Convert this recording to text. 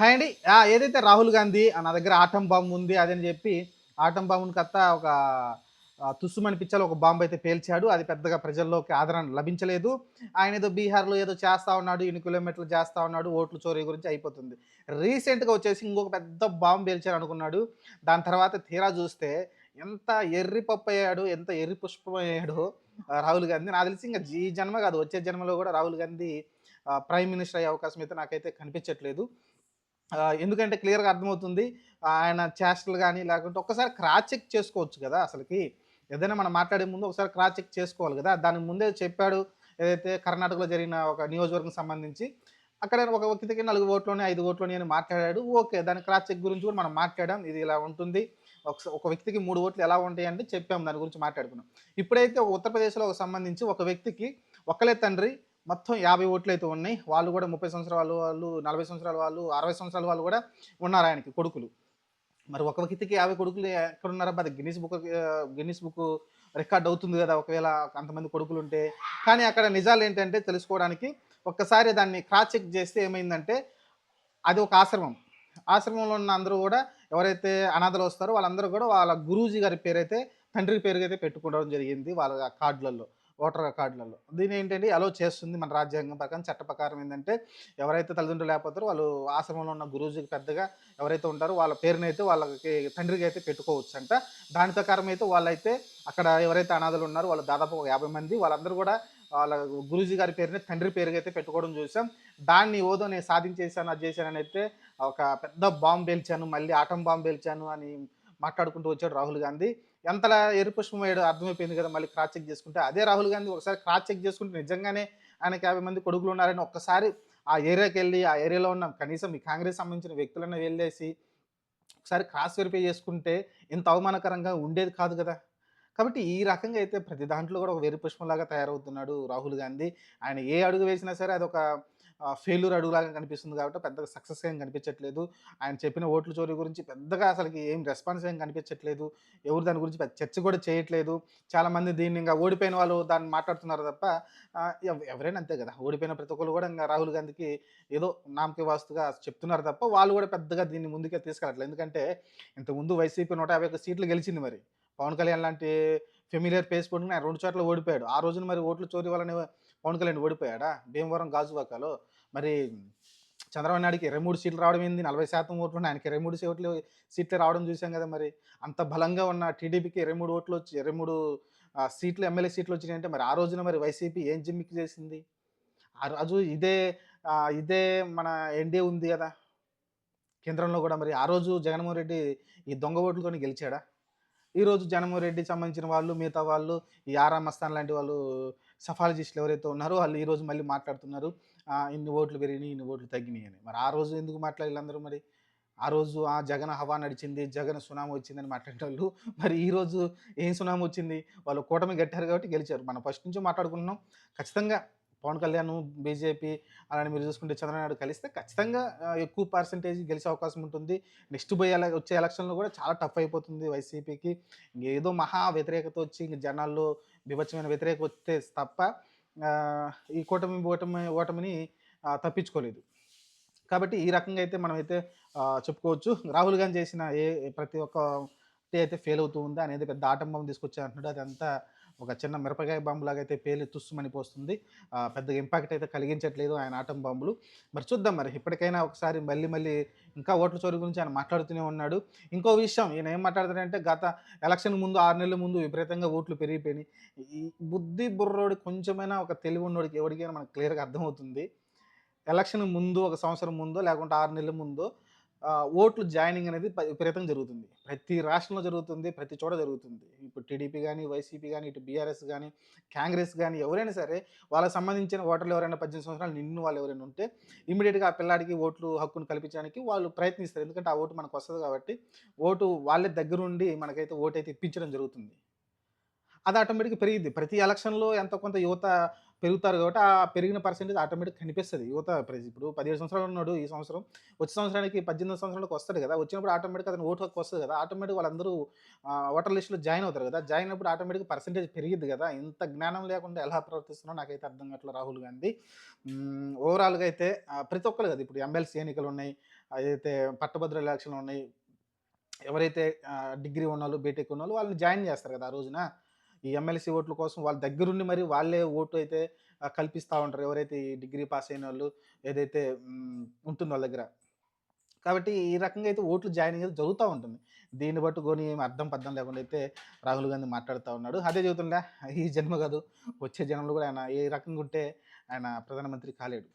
Hi అండి. ఏదైతే రాహుల్ గాంధీ నా దగ్గర ఆటం బాంబ్ ఉంది అదని జెప్పి, ఆటం బాంబుని ఒక తుస్సుమని పిచ్చాలో ఒక బాంబ్ అయితే పేల్చాడు. అది పెద్దగా ప్రజల్లోకి ఆదరణ లభించలేదు. ఆయనేదో బీహార్‌లో ఏదో చేస్తా ఉన్నాడు, ఇన్ని కిలోమీటర్లు చేస్తా ఉన్నాడు, ఓట్ల చోరీ గురించి అయిపోతుంది. రీసెంట్‌గా వచ్చేసి ఇంకొక పెద్ద బాంబ్ పేల్చారనుకున్నాడు. దాని తర్వాత తీరా జూస్తే ఎంత ఎర్రి పప్పయ్యాడో, ఎంత ఎర్రి పుష్పమయ్యాడో రాహుల్ గాంధీ. నాకు తెలిసి ఇంక ఈ జన్మ గాదు, వచ్చే జన్మలో గూడా రాహుల్ గాంధీ ప్రైమ్ మినిస్టర్ అయ్యే అవకాశం అయితే నాకైతే కనిపించట్లేదు. ఎందుకంటే క్లియర్‌గా అర్థమవుతుంది. ఆయన చేష్టలు గాని, లేకుంటే ఒక్కసారి క్రాస్ చెక్ చేసుకోవచ్చు గదా! అసలకి. ఏదైనా మనం మాట్లాడే ముందు ఒకసారి క్రాస్ చెక్ చేసుకోవాలి గదా! దానికి ముందే చెప్పాడు. ఏదైతే కర్ణాటకలో జరిగిన ఒక నియోజకవర్గం సంబంధించి, అక్కడ ఒక వ్యక్తికి 4 ఓట్లోని, 5 ఓట్లోని అని మాట్లాడాడు. ఓకే. దాని క్రాస్ చెక్ గురించి కూడా మనం మాట్లాడాం. ఇది ఇలా ఉంటుంది. ఒక వ్యక్తికి 3 ఓట్లు ఎలా ఉంటాయంటే చెప్పాం. దాని గురించి మాట్లాడుకున్నాం. ఇప్పుడైతే ఉత్తరప్రదేశ్‌లో సంబంధించి ఒక వ్యక్తికి ఒక్కలే తండ్రి మొత్తం 50 ఓట్లయితే ఉన్నాయి. వాళ్ళు గూడా 30 సంవత్సరాల వాళ్ళు, 40 సంవత్సరాల వాళ్ళు, 60 సంవత్సరాల వాళ్ళు గూడా ఉన్నారు ఆయనకి కొడుకులు. మరి ఒక వ్యక్తికి 50 కొడుకులు ఎక్కడున్నారబ్బా? అది గిన్నిస్ బుక్ రికార్డ్ అవుతుంది గదా! ఒకవేళ అంతమంది కొడుకులుంటే. కానీ అక్కడ నిజాలేంటంటే తెలుసుకోవడానికి ఒక్కసారి దాన్ని క్రాస్ చెక్ జేస్తే ఏమైందంటే అది ఒక ఆశ్రమం. ఆశ్రమంలో ఉన్న అందరూ గూడా ఎవరైతే అనాథలొస్తారో వాళ్ళందరూ గూడా వాళ్ళ గురూజీ గారి పేరైతే తండ్రి పేరుగైతే పెట్టుకోవడం జరిగింది వాళ్ళ కార్డులలో. ఓటర్ కార్డులలో. దీన్నేంటంటే అలో చేస్తుంది మన రాజ్యాంగం ప్రకారం, చట్ట ప్రకారం ఏందంటే ఎవరైతే తల్లిదండ్రులు లేకపోతారో వాళ్ళు ఆశ్రమంలో ఉన్న గురూజీకి పెద్దగా ఎవరైతే ఉంటారో వాళ్ళ పేరునైతే వాళ్ళకి తండ్రికైతే పెట్టుకోవచ్చంట. దాని ప్రకారం అయితే వాళ్ళైతే అక్కడ ఎవరైతే అనాథలు ఉన్నారో వాళ్ళు దాదాపు ఒక 50 మంది వాళ్ళందరూ గూడా వాళ్ళ గురూజీ గారి పేరుని తండ్రి పేరుగైతే పెట్టుకోవడం చూసాం. దాన్ని ఓదో నేను సాధించేసాను, అది చేశాననైతే ఒక పెద్ద బాంబ్ పేల్చాను, మళ్ళీ ఆటం బాంబ్ పేల్చాను అని మాట్లాడుకుంటూ వచ్చాడు రాహుల్ గాంధీ. ఎంతలా ఎరుపుష్పం వేయడో అర్థమైపోయింది కదా! మళ్ళీ క్రాస్ చెక్ చేసుకుంటే. అదే రాహుల్ గాంధీ ఒకసారి క్రాస్ చెక్ చేసుకుంటే నిజంగానే ఆయనకి 50 మంది కొడుకులున్నారని ఒక్కసారి ఆ ఏరియాకెళ్ళి, ఆ ఏరియాలో ఉన్న కనీసం ఈ కాంగ్రెస్ సంబంధించిన వ్యక్తులన్నా వెళ్ళేసి ఒకసారి క్రాస్ వెరిఫై చేసుకుంటే ఇంత అవమానకరంగా ఉండేది కాదు కదా! కాబట్టి ఈ రకంగా అయితే ప్రతి దాంట్లో కూడా ఒక వెర్రిపుష్పంలాగా తయారవుతున్నాడు రాహుల్ గాంధీ. ఆయన ఏ అడుగు వేసినా సరే అదొక ఫెయిల్యూర్ అడుగులాగా కనిపిస్తుంది కాబట్టి పెద్దగా సక్సెస్ ఏం కనిపించట్లేదు. ఆయన చెప్పిన ఓట్ల చోరీ గురించి పెద్దగా అసలకి ఏం రెస్పాన్స్ ఏం కనిపించట్లేదు. ఎవరు దాని గురించి పెద్ద చర్చ కూడా చేయట్లేదు. చాలామంది దీన్ని ఇంక ఓడిపోయిన వాళ్ళు దాన్ని మాట్లాడుతున్నారు తప్ప ఎవరైనా అంతే కదా! ఓడిపోయిన ప్రతి ఒక్కళ్ళు కూడా ఇంగ రాహుల్ గాంధీకి ఏదో నామకే వాస్తుగా చెప్తున్నారు తప్ప వాళ్ళు కూడా పెద్దగా దీన్ని ముందుకే తీసుకెళ్ళట్లేదు. ఎందుకంటే ఇంతకుముందు వైసీపీ 151 సీట్లు గెలిచింది మరి. పవన్ కళ్యాణ్ లాంటి ఫెమిలియర్ ఫేస్ పట్టుకొని ఆయన 2 చోట్ల ఓడిపోయాడు. ఆ రోజున మరి ఓట్ల చోరీ వల్లనే పవన్ కళ్యాణ్ ఓడిపోయాడా? భీమవరం, గాజువాకలో. మరి చంద్రబాబు నాయుడుకి 23 సీట్లు రావడం ఏంది? 40% ఓట్లున్న ఆయనకి 23 సీట్లే రావడం చూసాం గదా! మరి. అంత బలంగా ఉన్న టీడీపీకి 23 ఓట్లొచ్చి 23 సీట్లు ఎమ్మెల్యే సీట్లొచ్చినాయంటే మరి ఆ రోజున మరి వైసీపీ ఏం జిమ్మిక్కి చేసింది? ఆ రోజు ఇదే మన ఎన్‌డీఏ ఉంది గదా! కేంద్రంలో గూడా మరి ఆ రోజు జగన్మోహన్ రెడ్డి ఈ దొంగ ఓట్లతోని గెలిచాడా? ఈరోజు జగన్మోహన్ రెడ్డి సంబంధించిన వాళ్ళు, మిగతా వాళ్ళు, ఈ ఆరా మస్తాన్ లాంటి వాళ్ళు సఫాలజిస్టులు ఎవరైతే ఉన్నారో వాళ్ళు ఈరోజు మళ్ళీ మాట్లాడుతున్నారు. ఇన్ని ఓట్లు పెరిగినియి, ఇన్ని ఓట్లు తగ్గినియి అని. మరి ఆ రోజు ఎందుకు మాట్లాడలే అందరూ మరి? ఆ రోజు జగన్ హవా నడిచింది, జగన్ సునామీ వచ్చిందని మాట్లాడేటోళ్ళు, మరి ఈరోజు ఏం సునామీ వచ్చింది? వాళ్ళు కూటమి గట్టారు కాబట్టి గెలిచారు. మనం ఫస్ట్ నుంచి మాట్లాడుకుంటున్నాం. ఖచ్చితంగా పవన్ కళ్యాణ్, బీజేపీ అలానే మీరు చూసుకుంటే చంద్రబాబు నాయుడు కలిస్తే ఖచ్చితంగా ఎక్కువ పర్సెంటేజ్ గెలిచే అవకాశం ఉంటుంది. నెక్స్ట్ వచ్చే ఎలక్షన్‌లో కూడా చాలా టఫ్ అయిపోతుంది వైసీపీకి. ఏదో మహా వ్యతిరేకత వచ్చి ఇంక జనాల్లో బీభత్సమైన వ్యతిరేకత వస్తే తప్ప ఈ ఓటమిని తప్పించుకోలేదు. కాబట్టి ఈ రకంగా అయితే మనమైతే చెప్పుకోవచ్చు. రాహుల్ గాంధీ చేసిన ప్రతి ఒక్కటి అయితే ఫెయిల్ అవుతూ ఉంది. అనేది పెద్ద ఆటం బాంబ్ తీసుకొచ్చారంటున్నాడు. అదంతా ఒక చిన్న మిరపకాయ బాంబులాగా అయితే పేలి తుస్సుమని పోస్తుంది. పెద్దగా ఇంపాక్ట్ అయితే కలిగించట్లేదు ఆయన ఆటం బాంబులు. మరి చూద్దాం మరి ఇప్పటికైనా ఒకసారి మళ్ళీ ఇంకా ఓట్ల చోరీ గురించి ఆయన మాట్లాడుతూనే ఉన్నాడు. ఇంకో విషయం ఈయన ఏం మాట్లాడుతాడంటే గత ఎలక్షన్ ముందు 6 నెలల ముందు విపరీతంగా ఓట్లు పెరిగిపోయినాయి. ఈ బుద్ధి బుర్రోడికి కొంచెమైనా ఒక తెలివున్నోడికి ఎవడికైనా మనకు క్లియర్‌గా అర్థమవుతుంది. ఎలక్షన్ ముందు ఒక సంవత్సరం ముందో లేకుంటే 6 నెలల ముందో ఓట్లు జాయినింగ్ అనేది విపరీతంగా జరుగుతుంది. ప్రతి రాష్ట్రంలో జరుగుతుంది. ప్రతి చోట జరుగుతుంది. ఇప్పుడు టీడీపీ గాని, వైసీపీ గాని, ఇటు బీఆర్ఎస్ గాని, కాంగ్రెస్ గాని ఎవరైనా సరే వాళ్ళకి సంబంధించిన ఓటర్లు ఎవరైనా 18 సంవత్సరాలు నిండిన వాళ్ళు ఎవరైనా ఉంటే ఇమ్మీడియేట్‌గా ఆ పిల్లాడికి ఓట్లు హక్కును కల్పించడానికి వాళ్ళు ప్రయత్నిస్తారు. ఎందుకంటే ఆ ఓటు మనకొస్తది కాబట్టి ఓటు వాళ్ళే దగ్గరుండి మనకైతే ఓటైతే ఇప్పించడం జరుగుతుంది. అది ఆటోమేటిక్‌గా పెరిగిద్ది. ప్రతి ఎలక్షన్‌లో ఎంతో కొంత యువత పెరుగుతారు కాబట్టి, ఆ పెరిగిన పర్సెంటేజ్ ఆటోమేటిక్‌గా కనిపిస్తది. యువత ఇప్పుడు 17 సంవత్సరాలు ఉన్నాడు ఈ సంవత్సరం. వచ్చే సంవత్సరానికి 18 సంవత్సరాలకు వస్తాడు గదా! వచ్చినప్పుడు ఆటోమేటిక్‌గా అతనికి ఓటు హక్కు వస్తది గదా! ఆటోమేటిక్‌గా వాళ్ళందరూ ఓటర్ లిస్ట్‌లో జాయిన్ అవుతారు గదా! జాయిన్ అయినప్పుడు ఆటోమేటిక్‌గా పర్సెంటేజ్ పెరిగిద్ది గదా! ఇంత జ్ఞానం లేకుండా ఎలా ప్రవర్తిస్తున్నాడో నాకైతే అర్థం కావట్లేదు రాహుల్ గాంధీ. ఓవరాల్‌గా అయితే ప్రతి ఒక్కళ్ళు గదా! ఇప్పుడు ఎమ్మెల్సీ ఎన్నికలున్నాయి. ఏదైతే పట్టభద్రుల ఎలక్షన్లు ఉన్నాయి, ఎవరైతే డిగ్రీ ఉన్నోళ్ళు, బీటెక్ ఉన్నోళ్ళు వాళ్ళని జాయిన్ చేస్తారు కదా! ఆ రోజున. ఈ ఎమ్మెల్సీ ఓట్ల కోసం వాళ్ళ దగ్గరుండి మరి వాళ్ళే ఓటు అయితే కల్పిస్తా ఉంటారు. ఎవరైతే ఈ డిగ్రీ పాస్ అయినోళ్ళు ఏదైతే ఉంటుందో వాళ్ళ దగ్గర. కాబట్టి ఈ రకంగా అయితే ఓట్లు జాయినింగ్ అయితే జరుగుతా ఉంటుంది. దీన్ని పట్టుకొని ఏమి అర్థం పర్థం లేకుండా అయితే రాహుల్ గాంధీ మాట్లాడుతా ఉన్నాడు. అదే చెబుతుండా ఈ జన్మ కాదు, వచ్చే జన్మలో కూడా ఆయన ఏ రకంగా ఉంటే ఆయన ప్రధానమంత్రి కాలేడు.